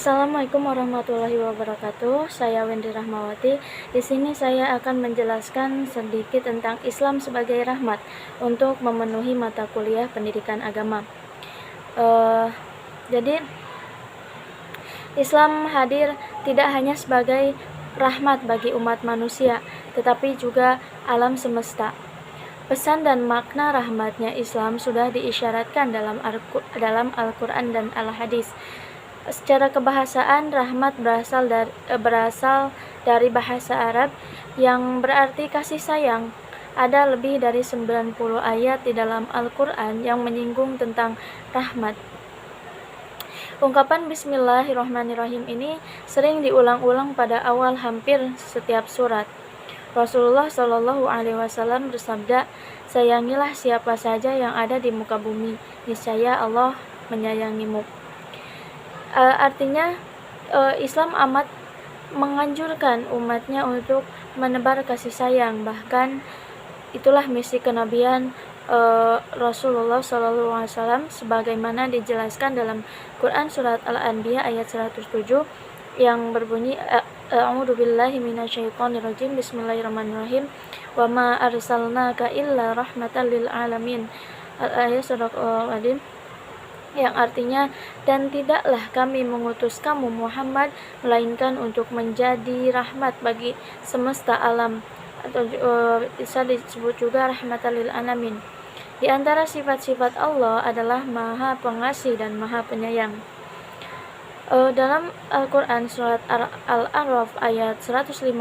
Assalamualaikum warahmatullahi wabarakatuh. Saya Wendy Rahmawati. Di sini saya akan menjelaskan sedikit tentang Islam sebagai rahmat untuk memenuhi mata kuliah pendidikan agama. Jadi Islam hadir tidak hanya sebagai rahmat bagi umat manusia, tetapi juga alam semesta. Pesan dan makna rahmatnya Islam sudah diisyaratkan dalam Al-Quran dan Al-Hadis. Secara kebahasaan, rahmat berasal dari bahasa Arab yang berarti kasih sayang. Ada lebih dari 90 ayat di dalam Al-Quran yang menyinggung tentang rahmat. Ungkapan Bismillahirrahmanirrahim ini sering diulang-ulang pada awal hampir setiap surat. Rasulullah Shallallahu Alaihi Wasallam bersabda, "Sayangilah siapa saja yang ada di muka bumi, niscaya Allah menyayangimu." Artinya Islam amat menganjurkan umatnya untuk menebar kasih sayang. Bahkan itulah misi kenabian Rasulullah SAW sebagaimana dijelaskan dalam Quran surat Al-Anbiya ayat 107 yang berbunyi, A'udzubillahi minasyaitonirrajim, Bismillahirrahmanirrahim, wa ma arsalnaka illa rahmatan lil alamin. Al-ayat surat Al-Adin, yang artinya, dan tidaklah kami mengutus kamu Muhammad melainkan untuk menjadi rahmat bagi semesta alam, atau bisa disebut juga rahmatan lil alamin. Di antara sifat-sifat Allah adalah Maha Pengasih dan Maha Penyayang. Dalam Al-Quran surat Al-A'raf ayat 156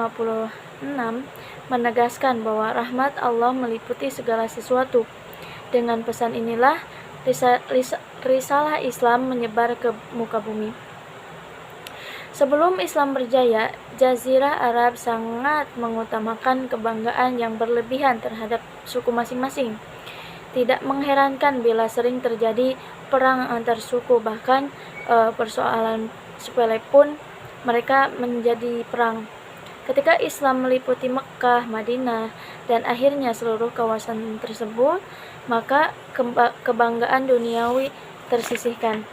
menegaskan bahwa rahmat Allah meliputi segala sesuatu. Dengan pesan inilah risalah Islam menyebar ke muka bumi. Sebelum Islam berjaya, Jazirah Arab sangat mengutamakan kebanggaan yang berlebihan terhadap suku masing-masing. Tidak mengherankan bila sering terjadi perang antar suku, bahkan persoalan sepele pun mereka menjadi perang. Ketika Islam meliputi Mekkah, Madinah, dan akhirnya seluruh kawasan tersebut, maka kebanggaan duniawi tersisihkan.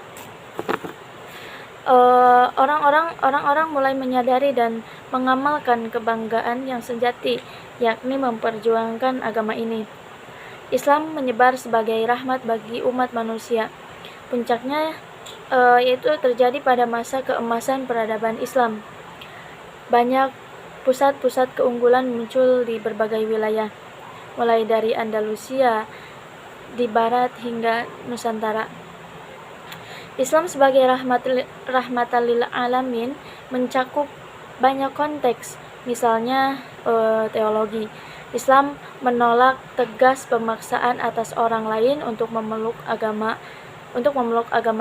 Orang-orang mulai menyadari dan mengamalkan kebanggaan yang sejati, yakni memperjuangkan agama ini. Islam menyebar sebagai rahmat bagi umat manusia. Puncaknya yaitu terjadi pada masa keemasan peradaban Islam. Banyak pusat-pusat keunggulan muncul di berbagai wilayah, mulai dari Andalusia di barat hingga Nusantara. Islam sebagai rahmatan lil alamin mencakup banyak konteks, misalnya teologi. Islam menolak tegas pemaksaan atas orang lain untuk memeluk agama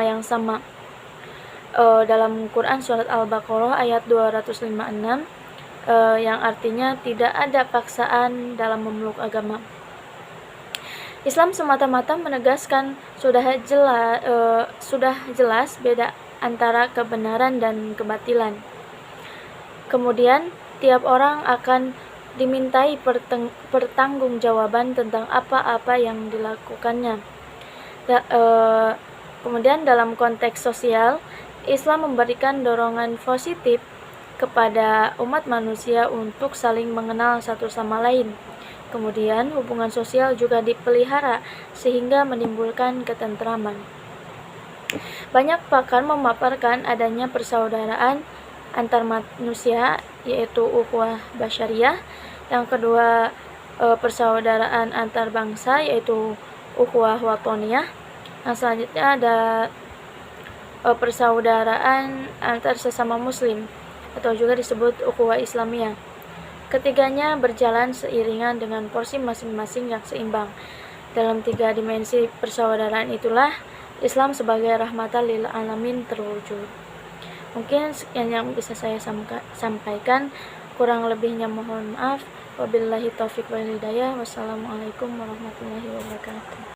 yang sama. Dalam Quran surat Al-Baqarah ayat 256 yang artinya tidak ada paksaan dalam memeluk agama. Islam semata-mata menegaskan sudah jelas beda antara kebenaran dan kebatilan. Kemudian tiap orang akan dimintai pertanggungjawaban tentang apa-apa yang dilakukannya. Kemudian dalam konteks sosial, Islam memberikan dorongan positif kepada umat manusia untuk saling mengenal satu sama lain. Kemudian hubungan sosial juga dipelihara sehingga menimbulkan ketentraman. Banyak pakar memaparkan adanya persaudaraan antar manusia, yaitu ukhuwah basyariyah. Yang kedua, persaudaraan antar bangsa, yaitu ukhuwah watoniyah. Yang selanjutnya ada persaudaraan antar sesama muslim, atau juga disebut ukhuwah Islamiyah. Ketiganya berjalan seiringan dengan porsi masing-masing yang seimbang. Dalam 3 dimensi persaudaraan itulah Islam sebagai rahmatan lil alamin terwujud. Mungkin sekian yang bisa saya sampaikan, kurang lebihnya mohon maaf. Wabillahi taufiq wal hidayah. Wassalamualaikum warahmatullahi wabarakatuh.